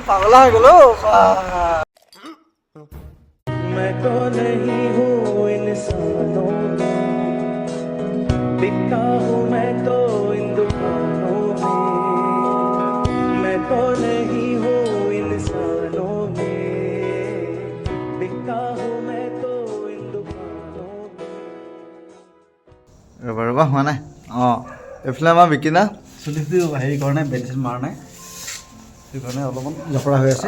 পাগলা হৈ গ'লো मैं तो नहीं हूँ इंसानों में बिकता हूँ मैं तो इन दुकानों में मैं तो नहीं हूँ इंसानों में बिकता हूँ मैं तो इन दुकानों में ৰ'বা হোৱা নাই এইফালে আমাৰ বিকিনা চুলিটো হেৰি কৰা নাই বেল চেল মাৰা নাই সেইকাৰণে অলপমান জপৰা হৈ আছে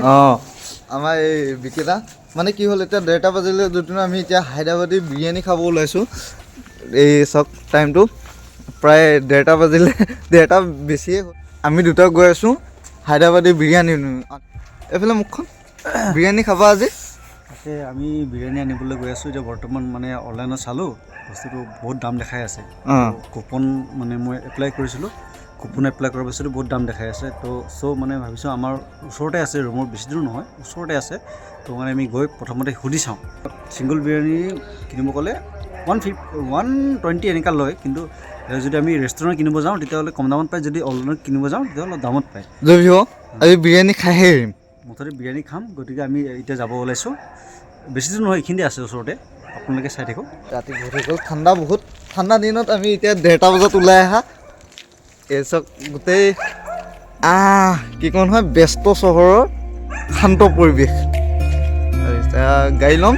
আমাৰ এই বিকিনা মানে কি হ'ল এতিয়া 1:30 বাজিলে দুদিন আমি এতিয়া হায়দৰাবাদী বিৰিয়ানী খাব ওলাইছোঁ এই চক টাইমটো প্ৰায় 1:30 বাজিলে 1:30 বেছিয়ে হ'ল আমি দুটা গৈ আছোঁ হায়দৰাবাদী বিৰিয়ানী এইফালে মুখখন বিৰিয়ানী খাবা আজি তাকে আমি বিৰিয়ানী আনিবলৈ গৈ আছোঁ এতিয়া বৰ্তমান মানে অনলাইনত চালোঁ বস্তুটো বহুত দাম দেখাই আছে কুপন মানে মই এপ্লাই কৰিছিলোঁ কুপন এপ্লাই কৰাৰ পিছতো বহুত দাম দেখাই আছে তো মানে ভাবিছোঁ আমাৰ ওচৰতে আছে ৰুমৰ বেছি দূৰ নহয় ওচৰতে আছে তো মানে আমি গৈ প্ৰথমতে সুধি চাওঁ ছিংগল বিৰিয়ানী কিনিব গ'লে 120 এনেকুৱা লয় কিন্তু যদি আমি ৰেষ্টুৰেণ্ট কিনিব যাওঁ তেতিয়াহ'লে কম দামত পায় যদি অনলাইনত কিনিব যাওঁ তেতিয়াহ'লে দামত পায় আমি বিৰিয়ানী খাইহে এৰিম মুঠতে বিৰিয়ানী খাম গতিকে আমি এতিয়া যাব ওলাইছোঁ বেছি দূৰ নহয় এইখিনিতে আছে ওচৰতে আপোনালোকে চাই থাকক ৰাতি বহুত হৈ গ'ল ঠাণ্ডা দিনত আমি এতিয়া 1:30 বজাত ওলাই অহা এই চব গোটেই কি কওঁ নহয় ব্যস্ত চহৰৰ শান্ত পৰিৱেশ এতিয়া গাড়ী ল'ম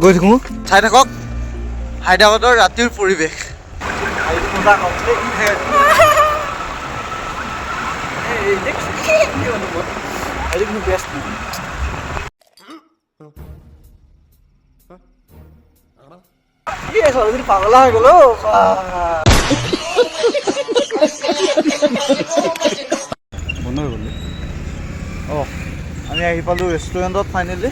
গৈ থাকোঁ চাই থাকক হায়দৰাবাদৰ ৰাতিৰ পৰিৱেশ পাগলা হৈ গ'লো বন্ধ হৈ গ'ল আমি আহি পালোঁ ৰেষ্টুৰেণ্টত ফাইনেলি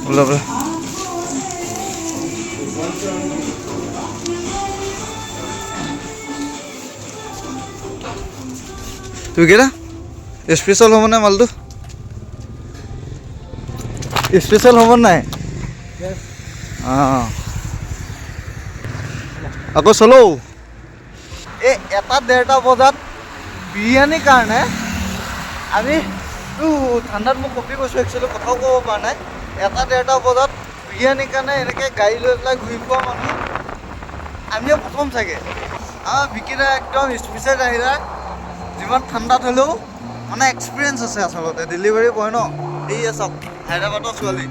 বোলা বোলা তুই কেইটা স্পেচিয়েল হ'ব নাই মালটো স্পেচিয়েল হ'ব নাই আকৌ চলো এই 1:30 বজাত বিৰিয়ানীৰ কাৰণে আমি ঠাণ্ডাত মই কপি কৈছোঁ একচুৱেলি কথাও ক'ব পৰা নাই 1:30 বজাত বিৰিয়ানীৰ কাৰণে এনেকৈ গাড়ী লৈ পেলাই ঘূৰি ফুৰা মানুহ আমিও প্ৰথম চাগে আমাৰ বিকিৰা একদম স্পেচিয়েল আহিলে যিমান ঠাণ্ডাত হ'লেও মানে এক্সপিৰিয়েঞ্চ আছে আচলতে ডেলিভাৰী বয় ন এই চাওক হায়দৰাবাদৰ ছোৱালী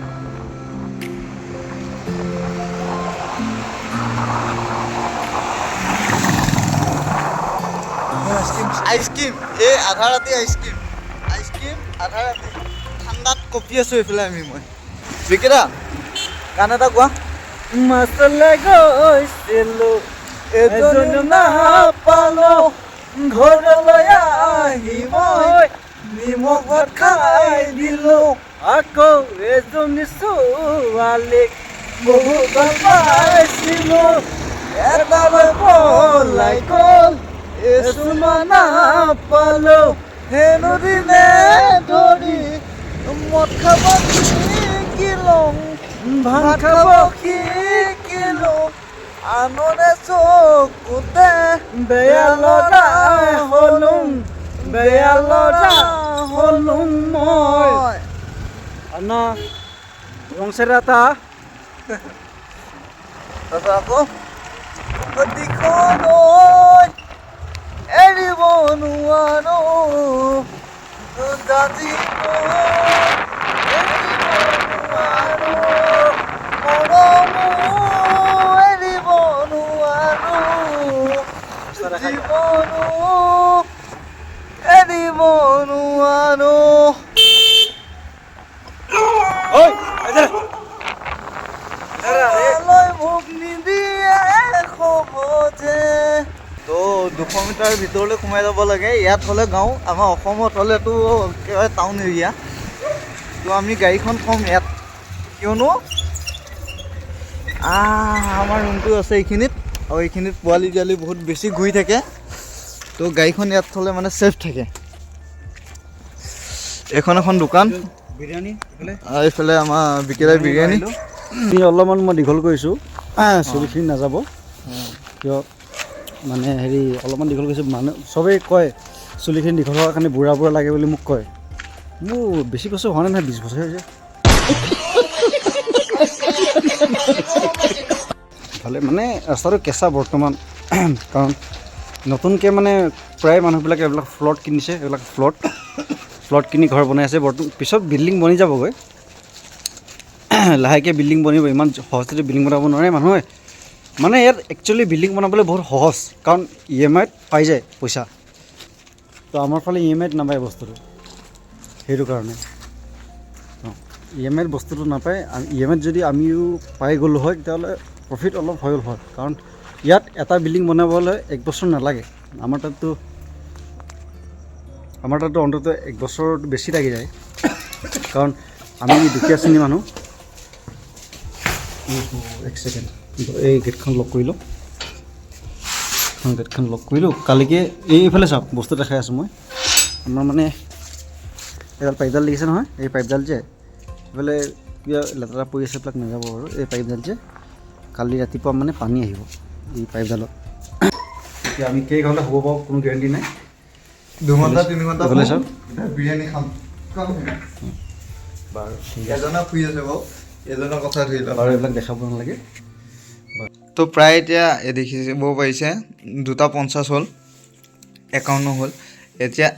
আইচক্ৰীম এই আধা ৰাতি আইচক্ৰীম আধা ৰাতি ঠাণ্ডাত কপি আছোঁ এইফালে মই বিকিৰা গান এটা কোৱা মছলা গৈছিলোঁ এজন নাপালোঁ ঘৰলৈ আহি মই নিমখ ভাত খাই দিলোঁ আকৌ এজনী ছোৱালীক বহুত ভাল পাইছিলোঁ এটালৈ পলাই গ'ল এচুমা নাপালোঁ হেনো দিনে ধৰি মদ খাব শিকিলোঁ ভাত খাব শিকিলোঁ আনৰে চকুতে বেয়া ল'ৰা হ'লোঁ মই আনা ৰং চেৰা এটা তাৰপৰা আকৌ দিশলৈ এৰিব নোৱাৰোঁ এৰিব নোৱাৰোঁ এৰিব নোৱাৰোঁ মোক নিদিয়ে সহজে তো 200 মিটাৰ ভিতৰলৈ সোমাই যাব লাগে ইয়াত হ'লে গাঁও আমাৰ অসমত হ'লেতো একেবাৰে টাউন এৰিয়া তো আমি গাড়ীখন থ'ম ইয়াত কিয়নো আমাৰ ৰুমটো আছে এইখিনিত আৰু এইখিনিত পোৱালি ছোৱালী বহুত বেছি ঘূৰি থাকে তো গাড়ীখন ইয়াত থ'লে মানে ছেফ থাকে এখন দোকান বিৰিয়ানী এইফালে আমাৰ বিকিৰাই বিৰিয়ানী অলপমান মই দীঘল কৰিছোঁ ছবিখিনি নাযাব কিয় মানে হেৰি অলপমান দীঘল কৰিছোঁ মানুহ চবেই কয় চুলিখিনি দীঘল হোৱাৰ কাৰণে বুঢ়া বুঢ়া লাগে বুলি মোক কয় মোৰ বেছি বছৰ হোৱা নাই নহয় 20 বছৰ হৈছে ভালে মানে ৰাস্তাটো কেঁচা বৰ্তমান কাৰণ নতুনকৈ মানে প্ৰায় মানুহবিলাকে এইবিলাক ফ্লট কিনিছে এইবিলাক ফ্লট কিনি ঘৰ বনাই আছে বৰ্তমান পিছত বিল্ডিং বনি যাবগৈ লাহেকৈ বিল্ডিং বনিব ইমান সহজতে বিল্ডিং বনাব নোৱাৰে মানুহে মানে ইয়াত একচুৱেলি বিল্ডিং বনাবলৈ বহুত সহজ কাৰণ EMIত পাই যায় পইচা তো আমাৰ ফালে EMIত নাপায় বস্তুটো সেইটো কাৰণে EMIত বস্তুটো নাপায় EMIত যদি আমিও পাই গ'লোঁ হয় তেতিয়াহ'লে প্ৰফিট অলপ হৈ গ'ল হয় কাৰণ ইয়াত এটা বিল্ডিং বনাবলৈ 1 বছৰ নালাগে আমাৰ তাততো অন্ততঃ 1 বছৰ বেছি লাগি যায় কাৰণ আমি দুখীয়া শ্ৰেণীৰ মানুহ 1 ছেকেণ্ড এই গেটখন লক কৰি লওঁ গেটখন লক কৰিলোঁ কালিকৈ এইফালে চাওক বস্তু দেখাই আছোঁ মই আমাৰ মানে এডাল পাইপডাল দেখিছে নহয় এই পাইপডাল যে এইফালে কিবা লেতেৰা পৰি আছে এইবিলাক নাযাব বাৰু এই পাইপডাল যে কালি ৰাতিপুৱা মানে পানী আহিব এই পাইপডালত এতিয়া আমি কেইঘণ্টা হ'ব পাৰোঁ কোনো গেৰেণ্টি নাই 2 ঘণ্টা 3 ঘণ্টা এইফালে চাওক বিৰিয়ানী খাম বাৰু এজনা শুই আছে বাৰু এজনৰ কথা ধৰি লওক বাৰু এইবিলাক দেখাব নালাগে তো প্ৰায় এতিয়া দেখিব পাৰিছে 2:50 হ'ল 51 হ'ল এতিয়া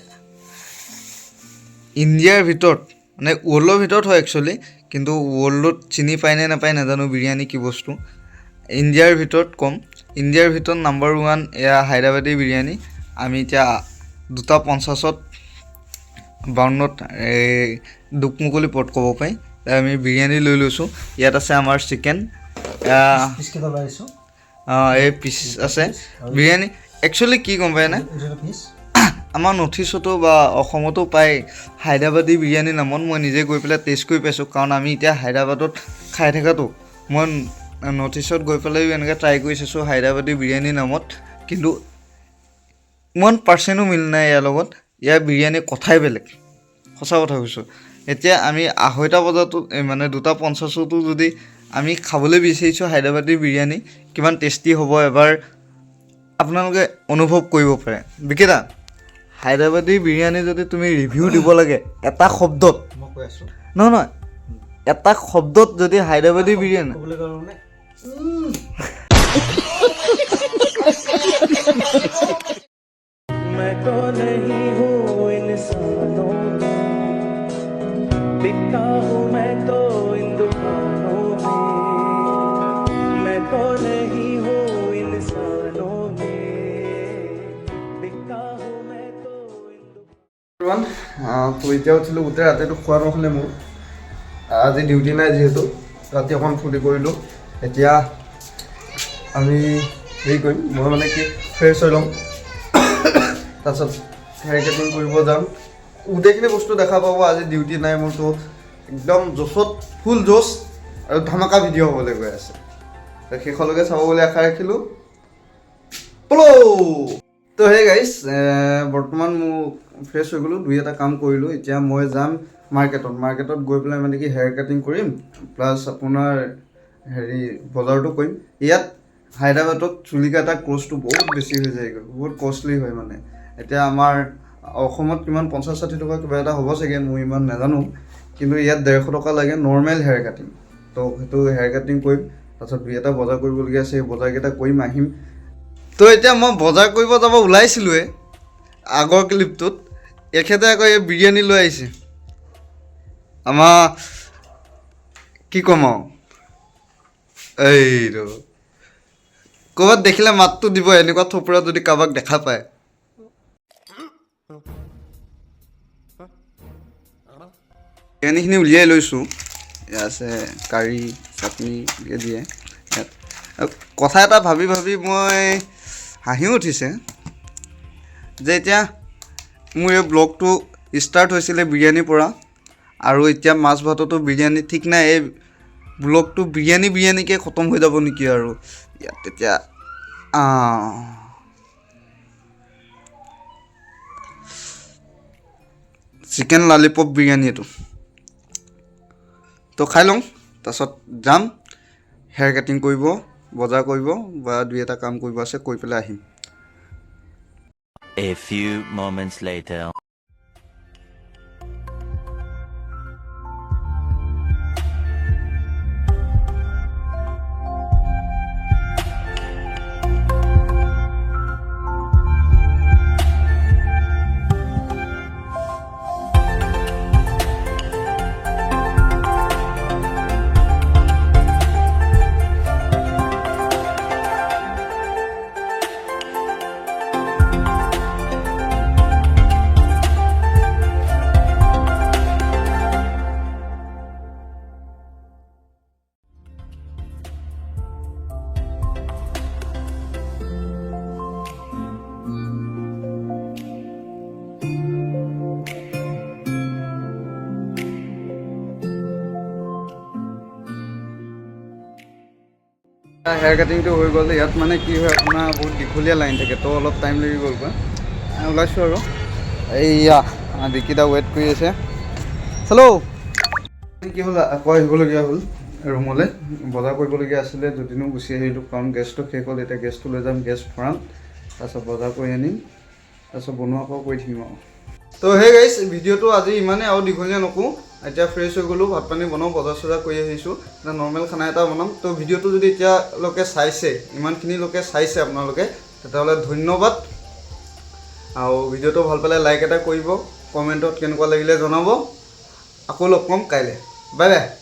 ইণ্ডিয়াৰ ভিতৰত মানে ৱৰ্ল্ডৰ ভিতৰত হয় একচুৱেলি কিন্তু ৱৰ্ল্ডত চিনি পায় নে নাপায় নাজানো বিৰিয়ানী কি বস্তু ইণ্ডিয়াৰ ভিতৰত কম ইণ্ডিয়াৰ ভিতৰত নাম্বাৰ 1 এয়া হায়দৰাবাদী বিৰিয়ানী আমি এতিয়া 2:50ত বাউণ্ডত দুকমুকলি পট ক'ব পাৰি আমি বিৰিয়ানী লৈ লৈছোঁ ইয়াত আছে আমাৰ চিকেন এই পিচ আছে বিৰিয়ানী একচুৱেলি কি গম পায়নে আমাৰ নৰ্থ ইষ্টতো বা অসমতো পায় হায়দৰাবাদী বিৰিয়ানী নামত মই নিজে গৈ পেলাই টেষ্ট কৰি পাইছোঁ কাৰণ আমি এতিয়া হায়দৰাবাদত খাই থকাটো মই নৰ্থ ইষ্টত গৈ পেলাইও এনেকৈ ট্ৰাই কৰি চাইছোঁ হায়দৰাবাদী বিৰিয়ানী নামত কিন্তু 1% মিল নাই ইয়াৰ লগত ইয়াৰ বিৰিয়ানী কথাই বেলেগ সঁচা কথা কৈছোঁ এতিয়া আমি 2:30 বজাতো মানে 2:50তো যদি আমি খাবলৈ বিচাৰিছোঁ হায়দৰাবাদী বিৰিয়ানী কিমান টেষ্টি হ'ব এবাৰ আপোনালোকে অনুভৱ কৰিব পাৰে বিকেতা হায়দৰাবাদী বিৰিয়ানী যদি তুমি ৰিভিউ দিব লাগে এটা শব্দত মই কৈ আছোঁ নহয় এটা শব্দত যদি হায়দৰাবাদী বিৰিয়ানী ক'বলৈ কাৰণে मैं तो नहीं हूँ इंसानों में बिकता हूँ मैं तो इन दुकानों में मैं तो नहीं हूँ इंसानों में बिकता हूँ मैं तो इन তো এতিয়া উঠিলোঁ গোটেই ৰাতিটো খোৱা নহ'লে মোৰ আজি ডিউটি নাই যিহেতু ৰাতি অকণ ফূৰ্তি কৰিলোঁ এতিয়া আমি হেৰি কৰিম মই মানে কি ফ্ৰেছ হৈ ল'ম তাৰপিছত হেয়াৰ কাটিং কৰিব যাম গোটেইখিনি বস্তু দেখা পাব আজি ডিউটি নাই মোৰতো একদম জোচত ফুল জোচ আৰু ধামাকা ভিডিঅ' হ'বলৈ গৈ আছে শেষলৈকে চাব বুলি আশা ৰাখিলোঁ তো হে গাইজ বৰ্তমান মোৰ ফ্ৰেছ হৈ গ'লোঁ 2-এটা কাম কৰিলোঁ এতিয়া মই যাম মাৰ্কেটত গৈ পেলাই মানে কি হেয়াৰ কাটিং কৰিম প্লাছ আপোনাৰ হেৰি বজাৰটো কৰিম ইয়াত হায়দৰাবাদত চুলি কাটা কষ্টটো বহুত বেছি হৈ যায়গৈ বহুত কষ্টলি হয় মানে এতিয়া আমাৰ অসমত কিমান 50-60 টকা কিবা এটা হ'ব চাগে মই ইমান নাজানো কিন্তু ইয়াত 150 টকা লাগে নৰ্মেল হেয়াৰ কাটিং তো সেইটো হেয়াৰ কাটিং কৰিম তাৰপিছত 2-এটা বজাৰ কৰিবলগীয়া আছে সেই বজাৰকেইটা কৰিম আহিম তো এতিয়া মই বজাৰ কৰিব যাব ওলাইছিলোঁৱে আগৰ ক্লিপটোত এখেতে আকৌ এই বিৰিয়ানী লৈ আহিছে আমাৰ কি ক'ম আৰু এইটো ক'ৰবাত দেখিলে মাতটো দিব এনেকুৱা থপৰা যদি কাৰোবাক দেখা পায় বিৰিয়ানীখিনি উলিয়াই লৈছোঁ ইয়াত আছে কাৰী চাটনি দিয়ে ইয়াত কথা এটা ভাবি মই হাঁহিও উঠিছে যে এতিয়া মোৰ এই ব্লগটো ষ্টাৰ্ট হৈছিলে বিৰিয়ানীৰ পৰা আৰু এতিয়া মাছ ভাততো বিৰিয়ানী ঠিক নাই এই ব্লগটো বিৰিয়ানীকৈ খতম হৈ যাব নেকি আৰু ইয়াত এতিয়া চিকেন লালিপপ বিৰিয়ানী এইটো তো খাই লওঁ তাৰপিছত যাম হেয়াৰ কাটিং কৰিব বজাৰ কৰিব বা দুই এটা কাম কৰিব আছে কৰি পেলাই আহিম। A few moments later. Hair কাটিংটো হৈ গ'ল। ইয়াত মানে কি হয় আপোনাৰ বহুত দীঘলীয়া লাইন থাকে তো অলপ টাইম লাগি গ'ল বা ওলাইছোঁ আৰু এইয়া ডিকিটা ৱেইট কৰি আছে। হেল্ল' কি হ'ল আকৌ আহিবলগীয়া হ'ল ৰুমলৈ। বজাৰ কৰিবলগীয়া আছিলে, দুদিনো গুচি আহিলোঁ কাৰণ গেছটো শেষ হ'ল। এতিয়া গেছটো লৈ যাম, গেছ ভৰাম, তাৰপিছত বজাৰ কৰি আনিম, তাৰপিছত বনোৱা কৰা কৰি থাকিম আৰু। তো সেই গাইছ ভিডিঅ'টো আজি ইমানেই, আৰু দীঘলীয়া নকৰোঁ। এতিয়া ফ্ৰেছ হৈ গ'লোঁ, ভাত পানী বনাওঁ, বজাৰ চজাৰ কৰি আহিছোঁ, এতিয়া নৰ্মেল খানা এটা বনাম। তো ভিডিঅ'টো যদি এতিয়ালৈকে চাইছে, ইমানখিনিলৈকে চাইছে আপোনালোকে, তেতিয়াহ'লে ধন্যবাদ। আৰু ভিডিঅ'টো ভাল পালে লাইক এটা কৰিব, কমেণ্টত কেনেকুৱা লাগিলে জনাব। আকৌ লগ পাম কাইলৈ। Bye bye.